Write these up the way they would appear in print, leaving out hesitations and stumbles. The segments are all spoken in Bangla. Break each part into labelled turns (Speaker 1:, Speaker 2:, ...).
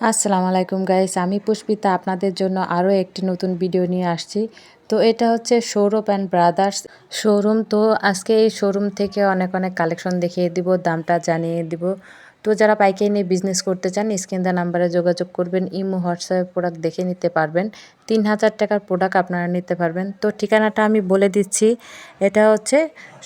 Speaker 1: আসসালামু আলাইকুম গাইস, আমি পুষ্পিতা আপনাদের জন্য আরও একটি নতুন ভিডিও নিয়ে আসছি। তো এটা হচ্ছে সৌরভ অ্যান্ড ব্রাদার্স শোরুম। তো আজকে এই শোরুম থেকে অনেক অনেক কালেকশন দেখিয়ে দিব, দামটা জানিয়ে দিব। তো যারা পাইকারি নিয়ে বিজনেস করতে চান স্ক্রিন দেওয়া নাম্বারে যোগাযোগ করবেন। ইমো হোয়াটসঅ্যাপে প্রোডাক্ট দেখে নিতে পারবেন। 3000 টাকার প্রোডাক্ট আপনারা নিতে পারবেন। তো ঠিকানাটা আমি বলে দিচ্ছি, এটা হচ্ছে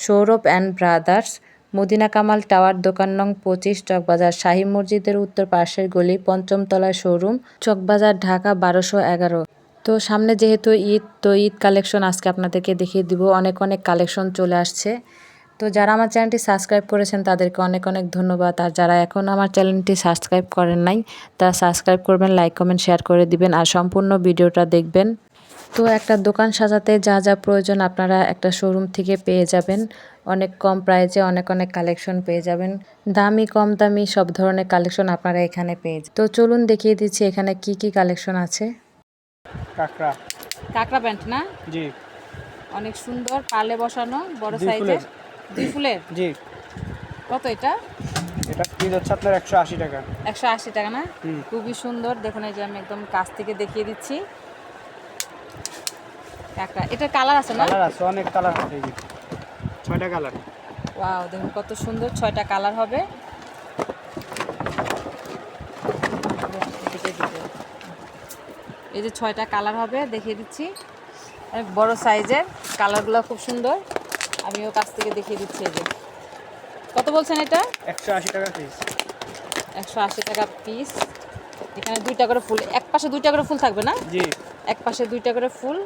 Speaker 1: Sourav and brothers, Madina Kamal tower, দোকান নং 25, চকবাজার, শাহী মসজিদের উত্তর পাশের গলি, পঞ্চম তলায় শোরুম, চকবাজার, ঢাকা 1211। তো সামনে যেহেতু ঈদ, তো ঈদ কালেকশন আজকে আপনাদেরকে দেখিয়ে দিব। অনেক অনেক কালেকশন চলে আসছে। তো যারা আমার চ্যানেলটি সাবস্ক্রাইব করেছেন তাদেরকে অনেক অনেক ধন্যবাদ। আর যারা এখন আমার চ্যানেলটি সাবস্ক্রাইব করেন নাই তারা সাবস্ক্রাইব করবেন, লাইক কমেন্ট শেয়ার করে দিবেন আর সম্পূর্ণ ভিডিওটা দেখবেন। তো একটা দোকান সাজাতে যা যা প্রয়োজন আপনারা একটা শোরুম থেকে পেয়ে যাবেন। অনেক কম প্রাইসে অনেক অনেক কালেকশন পেয়ে যাবেন। দামি কম দামি সব ধরনের কালেকশন আপনারা এখানে পেয়ে যাবেন। তো চলুন দেখিয়ে দিচ্ছি এখানে কি কি কালেকশন আছে।
Speaker 2: কাকড়া
Speaker 1: কাঁকড়া প্যান্ট না?
Speaker 2: জি।
Speaker 1: অনেক সুন্দর, পার্লে বসানো, বড়
Speaker 2: 2
Speaker 1: সাইজের,
Speaker 2: ফুলের।
Speaker 1: 2 ফুলের।
Speaker 2: জি।
Speaker 1: কত এটা?
Speaker 2: এটা পিস হচ্ছে আপনার 180 টাকা।
Speaker 1: 180 টাকা না?
Speaker 2: হুম।
Speaker 1: খুবই সুন্দর, দেখুন এই যে আমি একদম কাছ থেকে দেখিয়ে দিচ্ছি। কাঁকড়া, এটা কালার আছে না?
Speaker 2: কালার আছে, অনেক কালার আছে। এই যে 6টা কালার।
Speaker 1: ওয়াও, দেখুন কত সুন্দর, 6টা কালার হবে। এই যে 6টা কালার হবে, দেখিয়ে দিচ্ছি। অনেক বড় সাইজের, কালারগুলো খুব সুন্দর। আমিও কাছ থেকে দেখিয়ে দিচ্ছি। এই যে কত বলছেন এটা?
Speaker 2: 180 টাকা পিস।
Speaker 1: 180 টাকা পিস। এখানে 2টা করে ফুল, এক পাশে 2টা করে ফুল থাকবে না?
Speaker 2: জি।
Speaker 1: এক পাশে 2টা করে ফুল,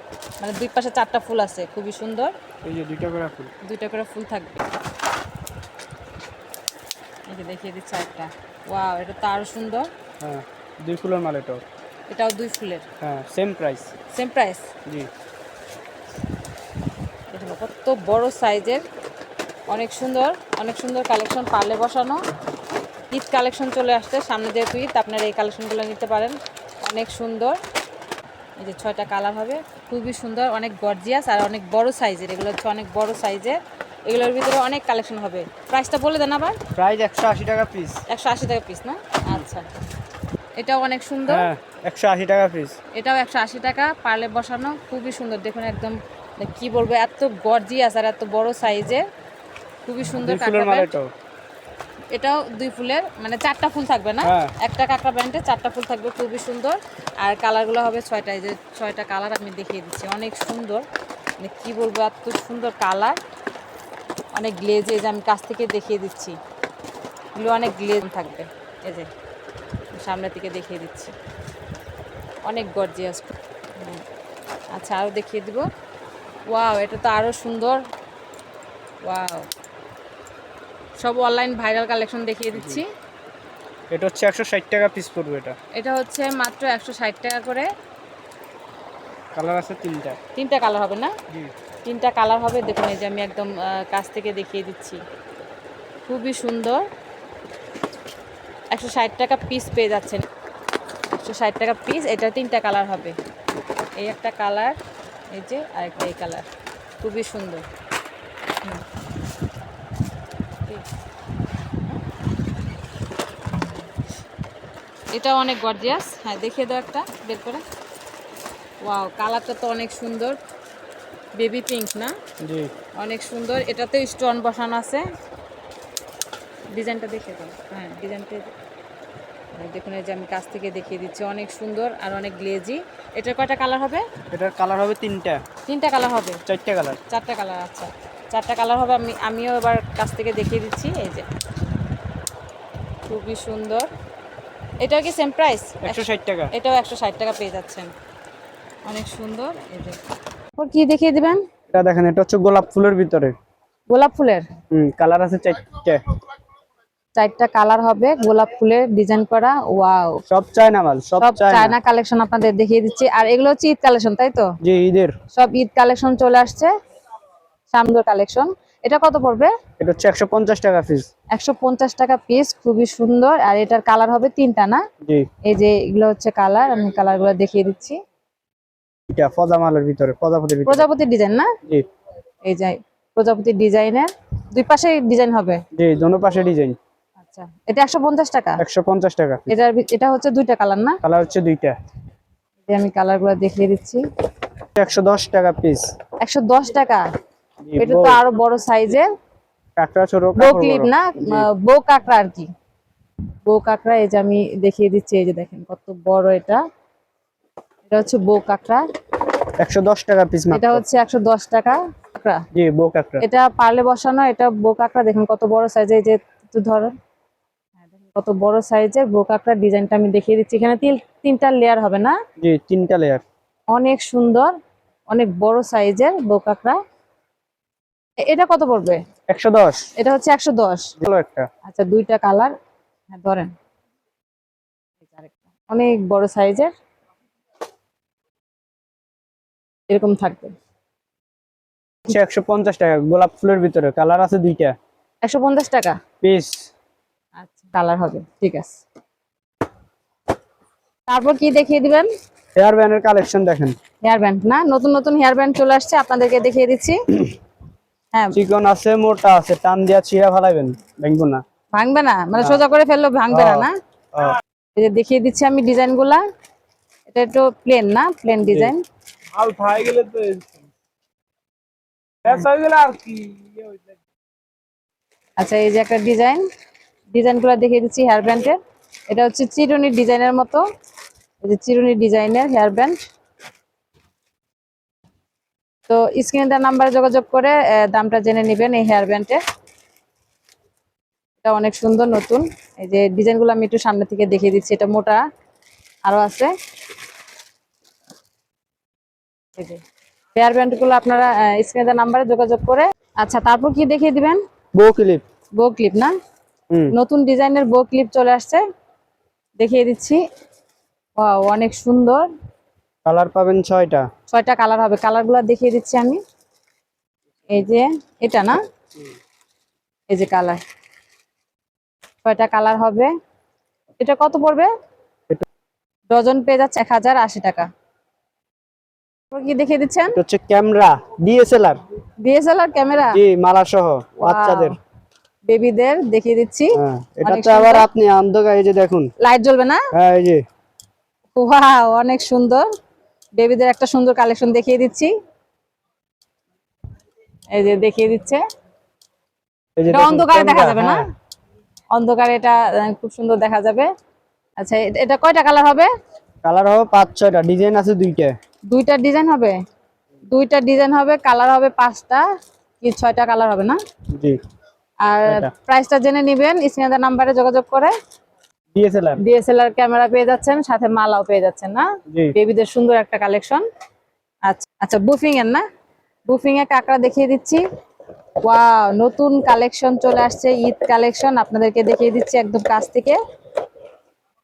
Speaker 1: মানে দুই পাশে 4টা ফুল আছে, খুবই সুন্দর।
Speaker 2: এই যে 2টা করে ফুল।
Speaker 1: 2টা করে ফুল থাকবে। এই যে দেখিয়ে দিচ্ছি একটা। ওয়াও, এটা তো আরো সুন্দর।
Speaker 2: হ্যাঁ, 2 ফুলের মাল এটাও।
Speaker 1: এটাও 2 ফুলের।
Speaker 2: হ্যাঁ, সেম প্রাইস।
Speaker 1: Same price.
Speaker 2: জি।
Speaker 1: দেখুন কত বড় সাইজের, অনেক সুন্দর, অনেক সুন্দর কালেকশন, পার্লে বসানো। ঈদ কালেকশন চলে আসছে সামনে, যেহেতু ঈদ আপনারা এই কালেকশনগুলো নিতে পারেন। অনেক সুন্দর। এই যে 6টা কালার হবে, খুবই সুন্দর, অনেক গর্জিয়াস আর অনেক বড় সাইজের। এগুলো হচ্ছে অনেক বড় সাইজের, এগুলোর ভিতরে অনেক কালেকশন হবে। প্রাইসটা বলে দেন আবার।
Speaker 2: প্রাইস 180 টাকা পিস।
Speaker 1: 180 টাকা পিস না? আচ্ছা, এটাও অনেক সুন্দর।
Speaker 2: হ্যাঁ, 180 টাকা পিস।
Speaker 1: এটাও 180 টাকা, পার্লে বসানো, খুবই সুন্দর। দেখুন একদম কি বলবো, এত গর্জিয়াস আর এত বড় সাইজের, খুবই সুন্দর
Speaker 2: 2 ফুলের
Speaker 1: কাঁকড়া
Speaker 2: মাল
Speaker 1: প্যান্ট।
Speaker 2: এটাও।
Speaker 1: এটাও 2 ফুলের, মানে 4টা ফুল থাকবে না?
Speaker 2: হ্যাঁ।
Speaker 1: একটা কাঁকড়া প্যান্টে 4টা ফুল থাকবে, খুবই সুন্দর। আর কালারগুলো হবে 6টা। এই যে 6টা কালার আমি দেখিয়ে দিচ্ছি, অনেক সুন্দর। মানে কি বলবো, এত সুন্দর কালার, অনেক গ্লেজ। এই যে আমি কাছ থেকে দেখিয়ে দিচ্ছি, এগুলো অনেক গ্লেজ থাকবে। এই যে সামনে থেকে দেখিয়ে দিচ্ছি, অনেক গর্জিয়াস। আচ্ছা, আরও দেখিয়ে দিব। ওয়াও, এটা তো আরও সুন্দর। ওয়াও, সব অনলাইন ভাইরাল কালেকশন দেখিয়ে দিচ্ছি।
Speaker 2: এটা হচ্ছে 160 টাকা পিস পড়বে এটা।
Speaker 1: এটা হচ্ছে মাত্র 160 টাকা করে।
Speaker 2: কালার আছে 3টা।
Speaker 1: 3টা কালার হবে না?
Speaker 2: জি।
Speaker 1: 3টা কালার হবে। দেখুন এই যে আমি একদম কাছ থেকে দেখিয়ে দিচ্ছি, খুবই সুন্দর। 160 টাকা পিস পেয়ে যাচ্ছেন, 160 টাকা পিস। এটা 3টা কালার হবে। এই একটা কালার, এই যে আরেকটা এই কালার, খুবই সুন্দর। এটাও অনেক গর্জিয়াস। হ্যাঁ, দেখিয়ে দাও একটা বের করে। ওয়াও, কালারটা তো অনেক সুন্দর, বেবি পিঙ্ক না?
Speaker 2: জি।
Speaker 1: অনেক সুন্দর। এটাতে স্টোন বসানো আছে। ডিজাইনটা দেখে দাও। হ্যাঁ, ডিজাইনটা দেখুন, এই যে আমি কাছ থেকে দেখিয়ে দিচ্ছি, অনেক সুন্দর আর অনেক গ্লেজি। এটার কয়টা কালার হবে?
Speaker 2: এটার কালার হবে 3টা।
Speaker 1: 3টা কালার হবে?
Speaker 2: 4টা কালার।
Speaker 1: 4টা কালার। আচ্ছা, 4টা কালার হবে। আমিও এবার কাছ থেকে দেখিয়ে দিচ্ছি। এই যে খুবই সুন্দর। এটাও কি সেম প্রাইস?
Speaker 2: 160 টাকা।
Speaker 1: এটাও 160 টাকা পেয়ে যাচ্ছেন, অনেক সুন্দর। এই যে কি দেখিয়ে দিবেন?
Speaker 2: এটা দেখেন, এটা হচ্ছে গোলাপ ফুলের ভিতরে।
Speaker 1: গোলাপ ফুলের।
Speaker 2: কালার আছে 4টা।
Speaker 1: 4টা কালার হবে, গোলাপ ফুলের ডিজাইন করা। ওয়াও,
Speaker 2: সব চায়না মাল, সব
Speaker 1: চায়না কালেকশন আপনাদের দেখিয়ে দিচ্ছি। আর এগুলো হচ্ছে ঈদ কালেকশন, তাই তো?
Speaker 2: জি, ঈদের
Speaker 1: সব ঈদ কালেকশন চলে আসছে, সামনের কালেকশন। এটা কত পড়বে?
Speaker 2: এটা হচ্ছে 150 টাকা পিস।
Speaker 1: 150 টাকা পিস, খুবই সুন্দর। আর এটার কালার হবে 3টা না?
Speaker 2: জি।
Speaker 1: এই যে এগুলো হচ্ছে কালার, আমি কালারগুলো দেখিয়ে দিচ্ছি।
Speaker 2: এটা ফজা মালের ভিতরে, প্রজাপতির ভিতরে।
Speaker 1: প্রজাপতির ডিজাইন না?
Speaker 2: জি।
Speaker 1: এই যে প্রজাপতির ডিজাইনের, দুই পাশে ডিজাইন হবে।
Speaker 2: জি, দোনো পাশে ডিজাইন।
Speaker 1: আচ্ছা, এটা 150 টাকা।
Speaker 2: 150 টাকা পিস।
Speaker 1: এটা হচ্ছে দুইটা কালার না?
Speaker 2: কালার হচ্ছে দুইটা।
Speaker 1: যে আমি কালারগুলো দেখিয়ে দিচ্ছি।
Speaker 2: 110 টাকা পিস।
Speaker 1: 110 টাকা।
Speaker 2: জি,
Speaker 1: এটা তো আরো বড় সাইজের।
Speaker 2: কাঁকড়া ছোট,
Speaker 1: বো
Speaker 2: কাপড়
Speaker 1: ক্লিপ
Speaker 2: বড়।
Speaker 1: না?
Speaker 2: জি।
Speaker 1: বো কাঁকড়া আর কি। বো কাঁকড়া, এই যে আমি দেখিয়ে দিচ্ছি, এই যে দেখেন কত বড় এটা। এটা হচ্ছে বো কাঁকড়া।
Speaker 2: 110 টাকা পিস
Speaker 1: এটা
Speaker 2: মাত্র।
Speaker 1: হচ্ছে 110 টাকা কাঁকড়া।
Speaker 2: জি, বো কাঁকড়া।
Speaker 1: এটা পার্লে বসানো, এটা বো কাঁকড়া। দেখেন কত বড় সাইজের, এই যে একটু ধরেন। হ্যাঁ, দেখেন কত বড় সাইজের বো কাঁকড়া। ডিজাইনটা আমি দেখিয়ে দিচ্ছি। এখানে তিনটা লেয়ার হবে না?
Speaker 2: জি, 3টা লেয়ার।
Speaker 1: অনেক সুন্দর, অনেক বড় সাইজের বো কাঁকড়া। এটা কত পড়বে?
Speaker 2: 110।
Speaker 1: এটা হচ্ছে 110।
Speaker 2: ভালো একটা।
Speaker 1: আচ্ছা, দুইটা কালার। হ্যাঁ, ধরেন। এই যে আরেকটা। অনেক বড় সাইজের এরকম থাকবে।
Speaker 2: 150 টাকা গোলাপ ফুলের ভিতরে, কালার আছে দুইটা
Speaker 1: 150 টাকা।
Speaker 2: পিস।
Speaker 1: আচ্ছা, কালার হবে, ঠিক আছে। তারপর কি দেখিয়ে দিবেন?
Speaker 2: হেয়ার ব্যান্ডের কালেকশন দেখেন।
Speaker 1: হেয়ার ব্যান্ড না? নতুন নতুন হেয়ার ব্যান্ড চলে আসছে, আপনাদেরকে দেখিয়ে দিচ্ছি। হ্যাঁ।
Speaker 2: চিকন আছে, মোটা আছে, টান দিয়া ছিঁড়া ফেলাইবেন, ভাঙবো না।
Speaker 1: ভাঙবে না মানে?
Speaker 2: না।
Speaker 1: সোজা করে ফেললে ভাঙবে না,
Speaker 2: ও,
Speaker 1: না?
Speaker 2: ও,
Speaker 1: এই যে দেখিয়ে দিচ্ছি আমি ডিজাইন গুলা। এটা একটু প্লেন না? Plane design.
Speaker 2: আলফা হয়ে গেলে তো হয়ে গেলে আর কি
Speaker 1: আচ্ছা, এই যে একটা ডিজাইন গুলা দেখিয়ে দিচ্ছি হেয়ার ব্যান্ডের। এটা হচ্ছে চিরুনির ডিজাইনের মতো। এই যে চিরুনি ডিজাইনের হেয়ার ব্যান্ড। তো স্ক্রিনে দেওয়া নাম্বারে যোগাযোগ করে দামটা জেনে নেবেন এই হেয়ার ব্যান্ডের। এটা অনেক সুন্দর, নতুন। এই যে ডিজাইনগুলো আমি একটু সামনে থেকে দেখিয়ে দিচ্ছি। এটা মোটা আরো আছে। এই যে হেয়ার ব্যান্ড গুলো আপনারা স্ক্রিনে দেওয়া নাম্বারে যোগাযোগ করে। আচ্ছা, তারপর কি দেখিয়ে দিবেন?
Speaker 2: বো ক্লিপ।
Speaker 1: বো ক্লিপ না?
Speaker 2: হুম।
Speaker 1: নতুন ডিজাইনের বো ক্লিপ চলে আসছে, দেখিয়ে দিচ্ছি। ওয়াও, অনেক সুন্দর।
Speaker 2: কালার পাবেন 6টা।
Speaker 1: 6টা কালার হবে। কালারগুলো দেখিয়ে দিচ্ছি আমি। এই যে এটা না? এই যে কালার, 6টা কালার হবে। এটা কত পড়বে?
Speaker 2: এটা
Speaker 1: ডজন পেয়ে যাচ্ছে 1080 টাকা। তারপর কি দেখিয়ে দিচ্ছেন?
Speaker 2: এটা হচ্ছে ক্যামেরা, ডিএসএলআর।
Speaker 1: DSLR camera.
Speaker 2: জি, মালা সহ বাচ্চাদের।
Speaker 1: বেবিদের দেখিয়ে দিচ্ছি।
Speaker 2: হ্যাঁ,
Speaker 1: অনেক
Speaker 2: এটাতে আবার
Speaker 1: সুন্দর।
Speaker 2: আপনি অন্ধকার, এই যে দেখুন।
Speaker 1: লাইট জ্বলবে না?
Speaker 2: হ্যাঁ, এই যে
Speaker 1: ওয়াও, অনেক সুন্দর। বেবিদের একটা সুন্দর কালেকশন দেখিয়ে দিচ্ছি। এই যে দেখিয়ে দিচ্ছে।
Speaker 2: এই যে
Speaker 1: এটা
Speaker 2: দেখুন
Speaker 1: অন্ধকারে দেখা
Speaker 2: ক্যামেরা।
Speaker 1: যাবে না?
Speaker 2: হ্যাঁ,
Speaker 1: অন্ধকারে এটা খুব সুন্দর দেখা যাবে। আচ্ছা, এটা কয়টা কালার হবে?
Speaker 2: কালার হবে 5-6টা, ডিজাইন আছে দুইটা।
Speaker 1: দুইটা ডিজাইন হবে। দুইটা ডিজাইন হবে, কালার হবে 5টা কি 6টা কালার হবে না?
Speaker 2: জি,
Speaker 1: আর
Speaker 2: 6টা।
Speaker 1: প্রাইসটা জেনে নিবেন স্ক্রিনে দেওয়া নাম্বারে যোগাযোগ করে।
Speaker 2: ডিএসএলআর।
Speaker 1: ডিএসএলআর ক্যামেরা পেয়ে যাচ্ছেন, সাথে মালাও পেয়ে যাচ্ছেন না?
Speaker 2: জি।
Speaker 1: বেবিদের সুন্দর একটা কালেকশন। আচ্ছা আচ্ছা, বুফিং এর না? বুফিং এর কাঁকড়া দেখিয়ে দিচ্ছি। ওয়াও, নতুন কালেকশন চলে আসছে, ঈদ কালেকশন আপনাদেরকে দেখিয়ে দিচ্ছি একদম কাছ থেকে।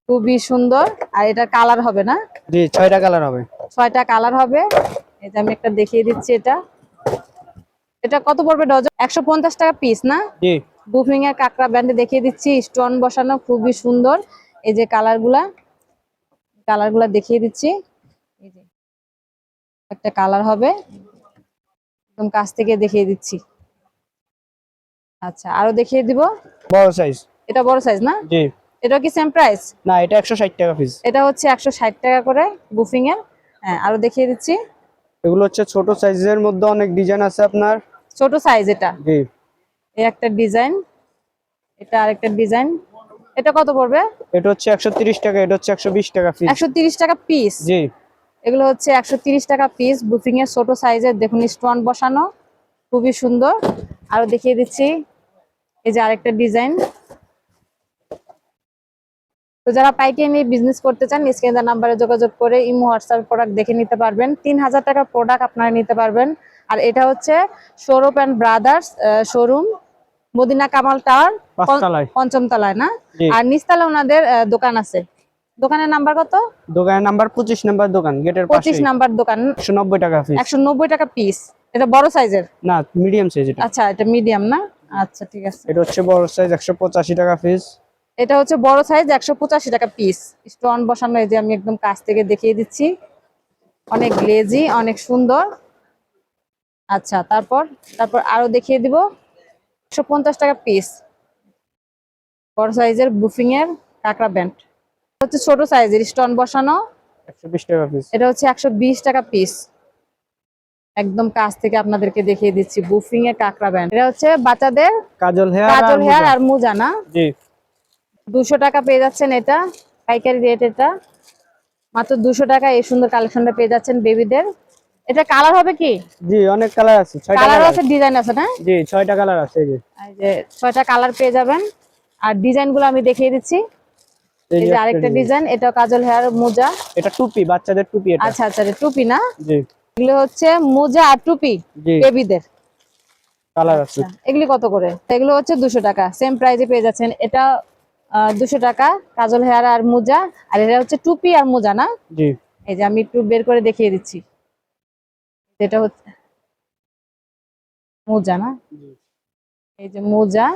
Speaker 1: খুবই সুন্দর। আর এটা কালার হবে না?
Speaker 2: জি, 6টা কালার হবে।
Speaker 1: 6টা কালার হবে। এই যে আমি একটা দেখিয়ে দিচ্ছি। এটা এটা কত পড়বে ডজন? 150 টাকা পিস না?
Speaker 2: জি।
Speaker 1: বুফিং এর কাঁকড়া ব্যান্ডে দেখিয়ে দিচ্ছি, স্টোন বসানো, খুবই সুন্দর। এই যে কালারগুলা দেখিয়ে দিচ্ছি। এই যে একটা কালার হবে, একদম কাছ থেকে দেখিয়ে দিচ্ছি। আচ্ছা, আরো দেখিয়ে দিব।
Speaker 2: বড় সাইজ।
Speaker 1: এটা বড় সাইজ না?
Speaker 2: জি।
Speaker 1: এটা কি সেম প্রাইস?
Speaker 2: না, এটা 160 টাকা পিস।
Speaker 1: এটা হচ্ছে 160 টাকা করে বুফিং এর। হ্যাঁ, আরো দেখিয়ে দিচ্ছি।
Speaker 2: এগুলো হচ্ছে ছোট সাইজের মধ্যে, অনেক ডিজাইন আছে আপনার।
Speaker 1: ছোট সাইজ এটা।
Speaker 2: জি।
Speaker 1: এই একটা ডিজাইন, এটা আরেকটা ডিজাইন। এটা কত পড়বে?
Speaker 2: এটা হচ্ছে 130 টাকা, এটা হচ্ছে 120 টাকা পিস।
Speaker 1: 130 টাকা পিস।
Speaker 2: জি।
Speaker 1: এগুলো হচ্ছে 130 টাকা পিস, বুফিং এর ছোট সাইজের। দেখুন স্টোন বসানো, খুবই সুন্দর। আরো দেখিয়ে দিচ্ছি। এই যে আরেকটা ডিজাইন। তো যারা পাইকারি নিয়ে বিজনেস করতে চান, স্ক্রিনে দেওয়া নাম্বারে যোগাযোগ করে ইমো হোয়াটসঅ্যাপ প্রোডাক্ট দেখে নিতে পারবেন। 3000 টাকার প্রোডাক্ট আপনারা নিতে পারবেন। আর এটা হচ্ছে Sourav and brothers showroom, Madina Kamal tower,
Speaker 2: 5 তলায়।
Speaker 1: 5ম তলায় না?
Speaker 2: জি।
Speaker 1: আর নিচতলায় ওনাদের দোকান আছে। দোকানের নাম্বার কত?
Speaker 2: দোকানের নাম্বার 25 নাম্বার, দোকান গেটের
Speaker 1: 25
Speaker 2: পাশেই।
Speaker 1: নাম্বার দোকান।
Speaker 2: 190 টাকা পিস।
Speaker 1: 190 টাকা পিস। এটা বড় সাইজের?
Speaker 2: না, মিডিয়াম সাইজ এটা।
Speaker 1: আচ্ছা, এটা মিডিয়াম না? আচ্ছা, ঠিক আছে।
Speaker 2: এটা হচ্ছে বড় সাইজ, 185 টাকা পিস।
Speaker 1: এটা হচ্ছে বড় সাইজ, 185 টাকা পিস। স্টোন বসানো, এই যে আমি একদম কাছ থেকে দেখিয়ে দিচ্ছি। অনেক গ্লেজি, অনেক সুন্দর। আচ্ছা, তারপর তারপর আরো দেখিয়ে দিব। 150 টাকা পিস।
Speaker 3: বড় সাইজের বুফিং এর কাঁকড়া ব্যান্ড হচ্ছে ছোট সাইজের স্টোন বসানো।
Speaker 2: 120 টাকা পিস।
Speaker 3: এটা হচ্ছে 120 টাকা পিস। একদম কাছ থেকে আপনাদেরকে দেখিয়ে দিচ্ছি বুফিং এর কাঁকড়া ব্যান্ড। এটা হচ্ছে বাচ্চাদের
Speaker 2: কাজল
Speaker 3: কাজল হেয়ার
Speaker 2: হেয়ার
Speaker 3: আর মোজা না।
Speaker 2: জি
Speaker 3: 200 টাকা পেয়ে যাচ্ছেন, এটা পাইকারি রেট। এটা মাত্র 200 টাকা এই সুন্দর কালেকশনটা পেয়ে যাচ্ছেন বেবিদের। এটা কালার হবে কি?
Speaker 2: জি অনেক কালার আছে, 6টা
Speaker 3: কালার
Speaker 2: কালার
Speaker 3: আছে, ডিজাইন আছে না?
Speaker 2: জি 6টা কালার আছে। এই যে
Speaker 3: এই যে 6টা কালার পেয়ে যাবেন। আর ডিজাইন গুলো আমি দেখিয়ে দিচ্ছি। এই যে আরেকটা ডিজাইন, এটা কাজল হেয়ার মোজা।
Speaker 2: এটা টুপি, বাচ্চাদের টুপি এটা।
Speaker 3: আচ্ছা আচ্ছা, এটা টুপি না?
Speaker 2: জি
Speaker 3: এগুলো হচ্ছে মোজা আর টুপি
Speaker 2: জি
Speaker 3: বেবিদের।
Speaker 2: কালার আছে।
Speaker 3: এগুলি কত করে? এগুলো হচ্ছে 200 টাকা, সেম প্রাইসে পেয়ে যাচ্ছেন। এটা 200 টাকা কাজল হেয়ার আর মোজা। আর এটা হচ্ছে টুপি আর মোজা না?
Speaker 2: জি
Speaker 3: এই যে আমি একটু বের করে দেখিয়ে দিচ্ছি। এটা হচ্ছে মোজা না? এই যে মোজা।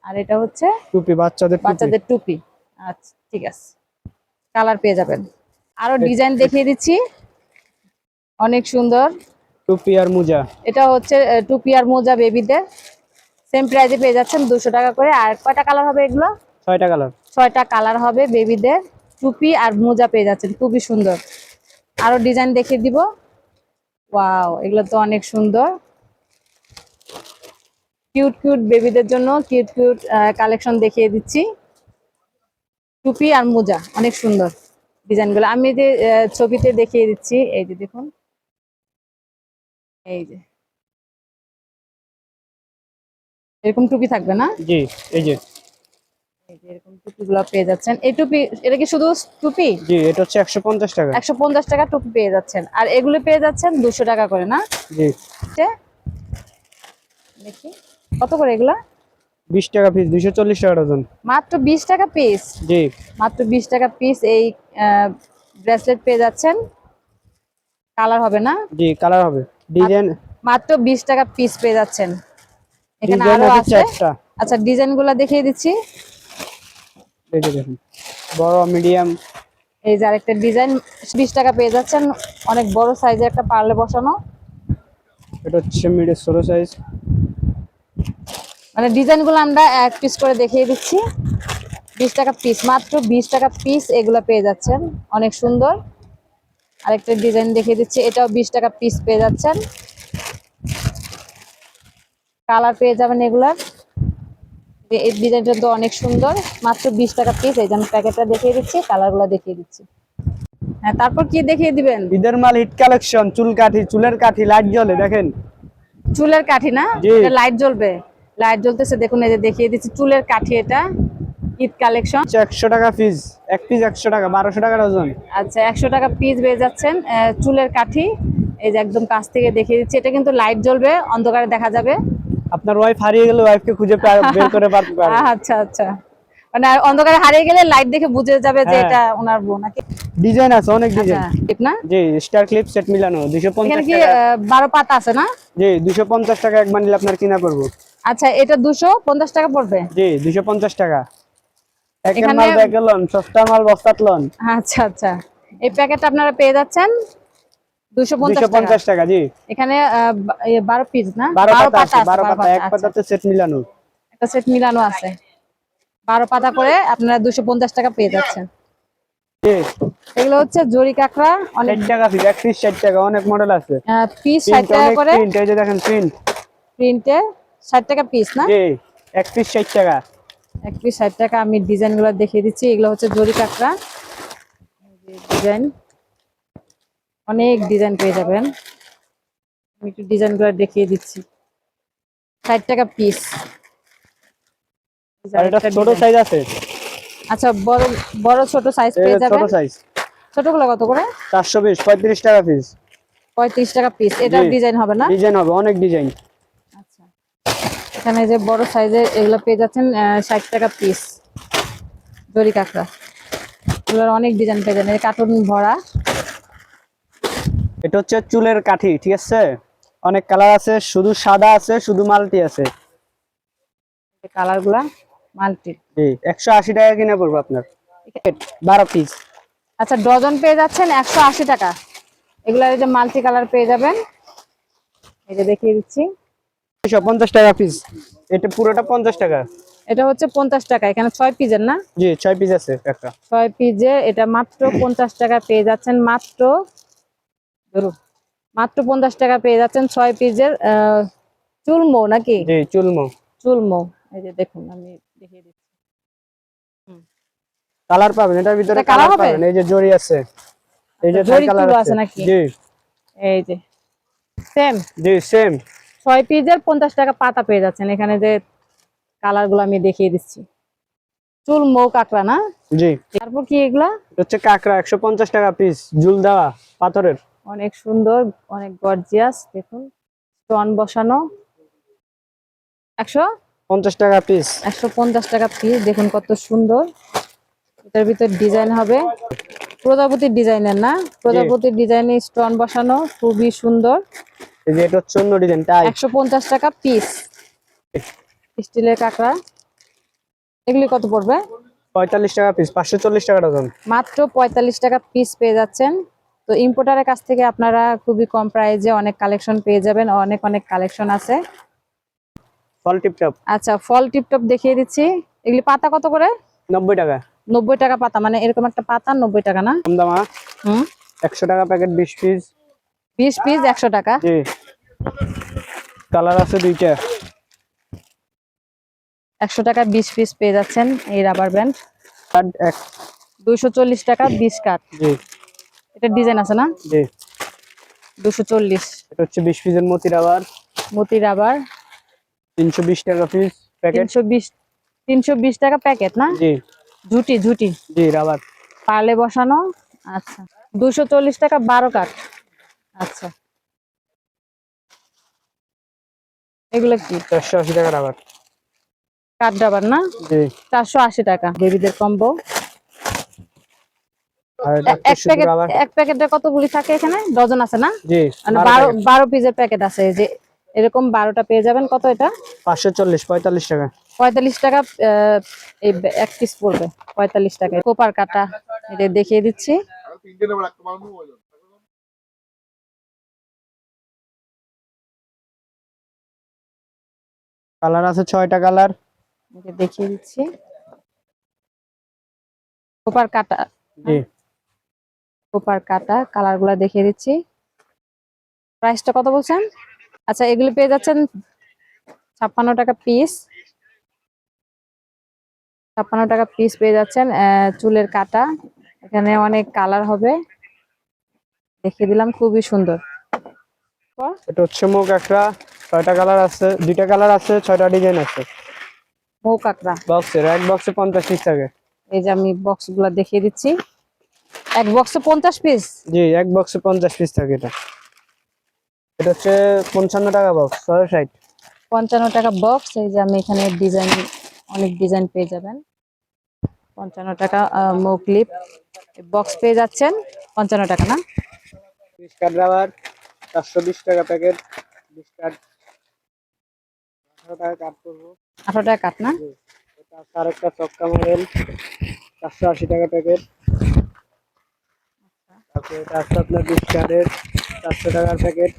Speaker 3: আর এটা হচ্ছে
Speaker 2: টুপি, বাচ্চাদের টুপি।
Speaker 3: বাচ্চাদের টুপি। আচ্ছা ঠিক আছে, কালার পেয়ে যাবেন। আরো ডিজাইন দেখিয়ে দিচ্ছি, অনেক সুন্দর।
Speaker 2: টুপি আর মোজা।
Speaker 3: এটা হচ্ছে টুপি আর মোজা বেবিদের, সেম প্রাইসে পেয়ে যাচ্ছেন 200 টাকা করে। আর কয়টা কালার হবে এগুলো?
Speaker 2: 6টা কালার।
Speaker 3: 6টা কালার হবে বেবিদের। টুপি আর মোজা পেয়ে যাচ্ছেন, খুবই সুন্দর। আরো ডিজাইন দেখিয়ে দিব। ওয়াও, এগুলো তো অনেক সুন্দর। কিউট কিউট বেবিদের জন্য কিউট কিউট কালেকশন দেখিয়ে দিচ্ছি। টুপি আর মোজা অনেক সুন্দর ডিজাইনগুলো। আমি যে ছবিতে দেখিয়ে দিচ্ছি, এই যে দেখুন, এই যে এরকম টুপি থাকবে না?
Speaker 2: জি এই যে
Speaker 3: এরকম টুপিগুলো পেয়ে যাচ্ছেন। এই টুপি, এটা কি শুধু টুপি?
Speaker 2: জি এটা হচ্ছে 150 টাকা।
Speaker 3: 150 টাকা টুপি পেয়ে যাচ্ছেন। আর এগুলো পেয়ে যাচ্ছেন 200 টাকা করে না?
Speaker 2: জি
Speaker 3: দেখি কত করে এগুলা?
Speaker 2: 20 টাকা পিস, 240 টাকা ডজন।
Speaker 3: মাত্র 20 টাকা পিস।
Speaker 2: জি
Speaker 3: মাত্র 20 টাকা পিস এই ব্রেসলেট পেয়ে যাচ্ছেন। কালার হবে না?
Speaker 2: জি কালার হবে। ডিজাইন
Speaker 3: মাত্র 20 টাকা পিস পেয়ে যাচ্ছেন। এখানে
Speaker 2: ডিজাইন
Speaker 3: আরো
Speaker 2: আছে
Speaker 3: আছে।
Speaker 2: 4টা।
Speaker 3: আচ্ছা, ডিজাইন গুলা দেখিয়ে দিচ্ছি।
Speaker 2: এই যে দেখুন, বড় মিডিয়াম।
Speaker 3: এই যে আরেকটা ডিজাইন 20 টাকা পেয়ে যাচ্ছেন, অনেক বড় সাইজের একটা পার্লে বসানো।
Speaker 2: এটা হচ্ছে মিডিয়াম ছোট সাইজ।
Speaker 3: মানে ডিজাইন গুলো আমরা এক পিস করে দেখিয়ে দিচ্ছি। 20 টাকা পিস, মাত্র 20 টাকা পিস এগুলা পেয়ে যাচ্ছেন, অনেক সুন্দর। আরেকটা ডিজাইন দেখিয়ে দিচ্ছি, এটাও 20 টাকা পিস পেয়ে যাচ্ছেন। কালার পেয়ে যাবেন এগুলার। এই ডিজাইনটা তো অনেক সুন্দর, মাত্র 20 টাকা পিস। এই যে আমি প্যাকেটটা দেখিয়ে দিচ্ছি, কালারগুলো দেখিয়ে দিচ্ছি। হ্যাঁ, তারপর কি দেখিয়ে দিবেন?
Speaker 2: ঈদের মাল হিট কালেকশন, চুল কাঠি, চুলের কাঠি লাইট জ্বলে দেখেন।
Speaker 3: চুলের কাঠি না?
Speaker 2: জি।
Speaker 3: এটা লাইট জ্বলবে, লাইট জ্বলতেছে দেখুন। এই যে দেখিয়ে দিচ্ছি চুলের কাঠি, এটা ঈদ কালেকশন।
Speaker 2: 100 টাকা পিস, এক পিস 100 টাকা, 1200 টাকা ডজন।
Speaker 3: আচ্ছা, 100 টাকা পিস পেয়ে যাচ্ছেন চুলের কাঠি। এই যে একদম কাছ থেকে দেখিয়ে দিচ্ছি, এটা কিন্তু লাইট জ্বলবে, অন্ধকারে দেখা যাবে।
Speaker 2: আপনার ওয়াইফ হারিয়ে গেলে ওয়াইফকে খুঁজে বের করে পারতে পারবেন।
Speaker 3: আচ্ছা আচ্ছা, মানে অন্ধকারে হারিয়ে গেলে লাইট দেখে বুঝে যাবে যে
Speaker 2: হ্যাঁ।
Speaker 3: এটা ওনার বউ নাকি।
Speaker 2: ডিজাইন আছে অনেক ডিজাইন।
Speaker 3: আচ্ছা, ঠিক না?
Speaker 2: জি স্টার ক্লিপ সেট মিলানো
Speaker 3: এখানে
Speaker 2: 250
Speaker 3: কি
Speaker 2: টাকা।
Speaker 3: 12 পাতা আছে না?
Speaker 2: জি 250 টাকা এক বান্ডিল আপনার কিনা পড়বো।
Speaker 3: আচ্ছা, এটা 250 টাকা পড়বে।
Speaker 2: জি 250 টাকা। একের
Speaker 3: এখানে
Speaker 2: মাল ব্যাগে লন, সস্তা মাল বস্তাত লন।
Speaker 3: আচ্ছা আচ্ছা, এই প্যাকেটটা আপনারা পেয়ে যাচ্ছেন 250 টাকা।
Speaker 2: 250 টাকা। জি
Speaker 3: এখানে 12 পিস না?
Speaker 2: 12 পাতা
Speaker 3: পাতা
Speaker 2: আছে,
Speaker 3: আছে,
Speaker 2: 12 পাতা এক
Speaker 3: আচ্ছা।
Speaker 2: পাতাতে সেট মিলানো।
Speaker 3: একটা সেট মিলানো আছে, 12 পাতা করে আপনারা 250 টাকা পেয়ে যাচ্ছেন।
Speaker 2: জি
Speaker 3: এগুলো হচ্ছে জরি কাঁকড়া, অনেক
Speaker 2: 60 টাকা পিস, এক পিস 60 টাকা, অনেক মডেল আছে।
Speaker 3: পিস 60
Speaker 2: প্রিন্ট
Speaker 3: টাকা
Speaker 2: অনেক
Speaker 3: করে।
Speaker 2: প্রিন্ট, এই যে দেখেন প্রিন্ট।
Speaker 3: প্রিন্টে 60 টাকা পিস না?
Speaker 2: জি এক পিস 60 টাকা।
Speaker 3: এক পিস 60 টাকা। আমি ডিজাইন গুলো দেখিয়ে দিচ্ছি, এগুলো হচ্ছে জরি কাঁকড়া ডিজাইন, অনেক ডিজাইন পেয়ে যাবেন। আমি একটু ডিজাইন গুলো দেখিয়ে দিচ্ছি। 60 টাকা পিস।
Speaker 2: আর এটা ছোট সাইজ আছে।
Speaker 3: আচ্ছা, বড় বড় ছোট সাইজ
Speaker 2: এই
Speaker 3: পেয়ে
Speaker 2: যে ছোট
Speaker 3: যাবেন।
Speaker 2: সাইজ
Speaker 3: ছোটগুলো কত করে?
Speaker 2: 420, 35 টাকা পিস।
Speaker 3: 35 টাকা পিস। এটা
Speaker 2: জি।
Speaker 3: ডিজাইন হবে না?
Speaker 2: ডিজাইন হবে, অনেক ডিজাইন।
Speaker 3: আচ্ছা, এখানে যে বড় সাইজের এগুলো পেয়ে যাচ্ছেন 60 টাকা পিস। দড়ি কাঁকড়া, এগুলোর অনেক ডিজাইন পেয়ে যাবেন, কার্টুন ভরা।
Speaker 2: এটা হচ্ছে চুলের কাঠি, ঠিক আছে। অনেক কালার আছে, শুধু সাদা আছে, শুধু মাল্টি আছে।
Speaker 3: কালার গুলা মাল্টি।
Speaker 2: জি 180 টাকা কিনে পড়বো আপনার 12 পিস।
Speaker 3: আচ্ছা, ডজন পেয়ে যাচ্ছেন 180 টাকা। এগুলার এই যে মাল্টি কালার পেয়ে যাবেন, এই যে দেখিয়ে দিচ্ছি।
Speaker 2: 250 টাকা পিস। এটা পুরোটা 50 টাকা।
Speaker 3: এটা হচ্ছে 50 টাকা, এখানে 6 পিসের না?
Speaker 2: জি 6 পিস আছে কাঁকড়া।
Speaker 3: 6 পিসের, এটা মাত্র 50 টাকা পেয়ে যাচ্ছেন। মাত্র ধরুন, মাত্র 50 টাকা পেয়ে যাচ্ছেন 6 পিসের চুলমো নাকি?
Speaker 2: জি চুলমো।
Speaker 3: চুলমো, এই যে দেখুন আমি দেখিয়ে দিচ্ছি।
Speaker 2: কালার পাবেন, এটার ভিতরে
Speaker 3: এটা কালার
Speaker 2: কালার
Speaker 3: হবে?
Speaker 2: পাবেন, এই যে জরি আছে, এই যে
Speaker 3: জরি
Speaker 2: কালার
Speaker 3: তুলো
Speaker 2: আছে
Speaker 3: আছে নাকি?
Speaker 2: জি
Speaker 3: এই যে সেম
Speaker 2: জি সেম।
Speaker 3: 6 পিসের 50 টাকা পাতা পেয়ে যাচ্ছেন। এখানে যে কালার গুলো আমি দেখিয়ে দিচ্ছি। চুলমো কাঁকড়া না?
Speaker 2: জি
Speaker 3: তারপর কি এগুলা?
Speaker 2: এটা হচ্ছে কাঁকড়া 150 টাকা পিস, ঝুল দেওয়া পাথরের।
Speaker 3: অনেক সুন্দর, অনেক গর্জিয়াস, দেখুন স্টোন বসানো। 100
Speaker 2: 50 টাকা পিস।
Speaker 3: 150 টাকা পিস, দেখুন কত সুন্দর। এটার ভিতর ডিজাইন হবে প্রজাপতির ডিজাইনের না? প্রজাপতির ডিজাইনে স্টোন বসানো, খুবই সুন্দর।
Speaker 2: এই যে এটা হচ্ছে অন্য ডিজাইন টাই।
Speaker 3: 150 টাকা পিস স্টিলের কাঁকড়া। এগুলি কত পড়বে?
Speaker 2: 45 টাকা পিস, 540 টাকা ডজন।
Speaker 3: মাত্র 45 টাকা পিস পেয়ে যাচ্ছেন। তো ইম্পোর্টারের কাছ থেকে আপনারা খুবই কম প্রাইসে অনেক কালেকশন পেয়ে যাবেন, অনেক অনেক কালেকশন আছে।
Speaker 2: ফল টিপটপ
Speaker 3: আচ্ছা, ফল টিপটপ দেখিয়ে দিচ্ছি। এগুলি পাতা কত করে?
Speaker 2: 90 টাকা।
Speaker 3: 90 টাকা পাতা, মানে এরকম একটা পাতা 90 টাকা না?
Speaker 2: কম দামা।
Speaker 3: হুম,
Speaker 2: 100 টাকা প্যাকেট 20 পিস।
Speaker 3: 20 পিস 100 টাকা।
Speaker 2: জি কালার আছে দুইটা।
Speaker 3: 100 টাকা 20 পিস পেয়ে যাচ্ছেন এই রাবার ব্যান্ড।
Speaker 2: কার্ড এক।
Speaker 3: 240 টাকা 20 কাঠ।
Speaker 2: জি
Speaker 3: এটা ডিজাইন আছে না?
Speaker 2: জি
Speaker 3: 240।
Speaker 2: এটা হচ্ছে 20 পিসের মতি রাবার।
Speaker 3: মতি রাবার
Speaker 2: 320 টাকা পিস প্যাকেট।
Speaker 3: 320, 320 টাকা প্যাকেট না?
Speaker 2: জি
Speaker 3: ঝুটি ঝুটি
Speaker 2: জি রাবার।
Speaker 3: পার্লে বসানো। আচ্ছা, 240 টাকা 12 কাঠ। আচ্ছা, এগুলো কি?
Speaker 2: 480 টাকা রাবার।
Speaker 3: কাঠ রাবার না?
Speaker 2: জি
Speaker 3: 480 টাকা বেবিদের কম্বো।
Speaker 2: আর এটা হচ্ছে
Speaker 3: এক
Speaker 2: শুধু
Speaker 3: প্যাকেট,
Speaker 2: রাবার।
Speaker 3: এক প্যাকেটে কতগুলি থাকে এখানে? ডজন আছে না?
Speaker 2: জি
Speaker 3: মানে
Speaker 2: 12
Speaker 3: 12 পিসের প্যাকেট আছে, এই যে এরকম 12টা পেয়ে যাবেন। কত এটা?
Speaker 2: 540 45 টাকা।
Speaker 3: 45 টাকা এই এক পিস পড়বে 45 টাকায়। কোপার কাটা এটা দেখিয়ে দিচ্ছি।
Speaker 2: কালার আছে 6টা কালার।
Speaker 3: এটা দেখিয়ে দিচ্ছি কোপার কাটা।
Speaker 2: জি
Speaker 3: কোপার কাটা কালার গুলা দেখিয়ে দিচ্ছি। প্রাইসটা কত বলছেন? আচ্ছা, এগুলো পেয়ে যাচ্ছেন 56 টাকা পিস। 56 টাকা পিস পেয়ে যাচ্ছেন। চুলের কাটা, এখানে অনেক কালার হবে, দেখিয়ে দিলাম, খুবই সুন্দর।
Speaker 2: এটা হচ্ছে মুগ কাঁকড়া, 6টা কালার আছে, 2টা কালার আছে, 6টা ডিজাইন আছে।
Speaker 3: মৌ কাঁকড়া,
Speaker 2: বক্সের এক বক্সে 50 পিস থাকে।
Speaker 3: এই যে আমি বক্স গুলা দেখিয়ে দিচ্ছি। এক বক্সে 50 পিস।
Speaker 2: জি এক বক্সে 50 পিস থাকে। এটা এটা হচ্ছে 55 টাকা বক্স, 660।
Speaker 3: 55 টাকা বক্স। এই যে আমি এখানে ডিজাইন, অনেক ডিজাইন পেয়ে যাবেন। 55 টাকা মৌ ক্লিপ বক্স পেয়ে যাচ্ছেন 55 টাকা না?
Speaker 2: 20 কাঠ রাবার 420 টাকা প্যাকেট। 20 কাঠ 18 টাকা কাঠ করবো।
Speaker 3: 18 টাকা কাঠ না?
Speaker 2: জি এটা আছে আরেকটা চক্কা মডেল, 480 টাকা প্যাকেট। তারপরে এটা আছে আপনার 20 কাঠের, 400 টাকার প্যাকেট।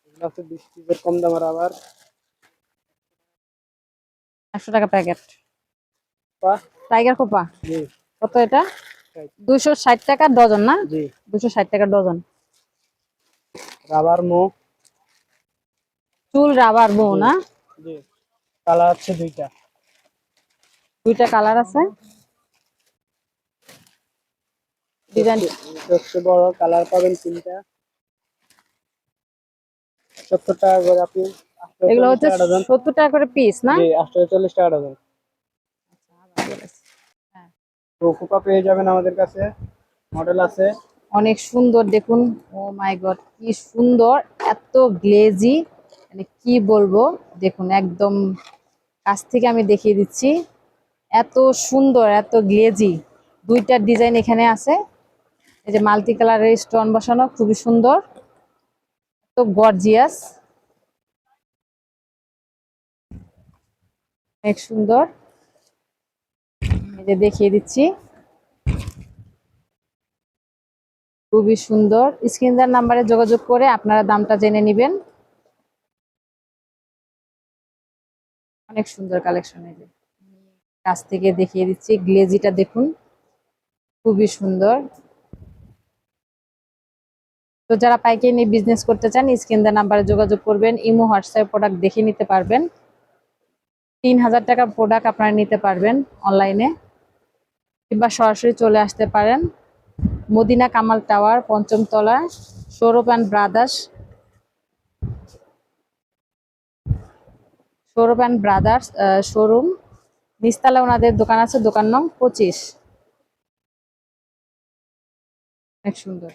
Speaker 2: এগুলো আছে 20 পিসের কম দাম রাবার।
Speaker 3: 100 টাকা প্যাকেট
Speaker 2: বাহ
Speaker 3: টাইগার কোপা।
Speaker 2: জি
Speaker 3: কত এটা? 260 টাকা ডজন না?
Speaker 2: জি
Speaker 3: 260 টাকা ডজন।
Speaker 2: রাবার মুখ।
Speaker 3: চুল রাবার বউ
Speaker 2: জি
Speaker 3: না?
Speaker 2: জি কালার আছে দুইটা।
Speaker 3: দুইটা কালার আছে। ডিজাইন
Speaker 2: সবচেয়ে বড় কালার পাবেন 3টা, 70 টাকা করে আপনি।
Speaker 3: এগুলো
Speaker 2: 840
Speaker 3: হচ্ছে
Speaker 2: টাকা ডজন।
Speaker 3: 70 টাকা করে পিস না?
Speaker 2: জি 840 টাকা ডজন।
Speaker 3: হ্যাঁ,
Speaker 2: রোকুপা পেয়ে যাবেন আমাদের কাছে, মডেল আছে।
Speaker 3: অনেক সুন্দর দেখুন। ও মাই গড, কি সুন্দর, এত গ্লেজি, মানে কি বলবো। দেখুন একদম কাছ থেকে আমি দেখিয়ে দিচ্ছি, এত সুন্দর, এত গ্লেজি। দুইটা ডিজাইন এখানে আছে। এই যে মাল্টি কালারের স্টোন বসানো, খুবই সুন্দর, তো গর্জিয়াস, অনেক সুন্দর। এই যে দেখিয়ে দিচ্ছি, খুবই সুন্দর। স্ক্রিনদার নাম্বারে যোগাযোগ করে আপনারা দামটা জেনে নেবেন। অনেক সুন্দর কালেকশন। এই যে কাছ থেকে দেখিয়ে দিচ্ছি, গ্লেজিটা দেখুন, খুবই সুন্দর। তো যারা পাইকারি নিয়ে বিজনেস করতে চান, স্ক্রিন দেওয়া নাম্বারে যোগাযোগ করবেন। ইমো, হোয়াটসঅ্যাপ প্রোডাক্ট দেখে নিতে পারবেন। 3000 টাকার প্রোডাক্ট আপনারা নিতে পারবেন অনলাইনে, কিংবা সরাসরি চলে আসতে পারেন মদিনা কামাল টাওয়ার 5ম তলায়, সৌরভ অ্যান্ড ব্রাদার্স শোরুম। নিচতলায় ওনাদের দোকান আছে, দোকান নং 25। অনেক সুন্দর।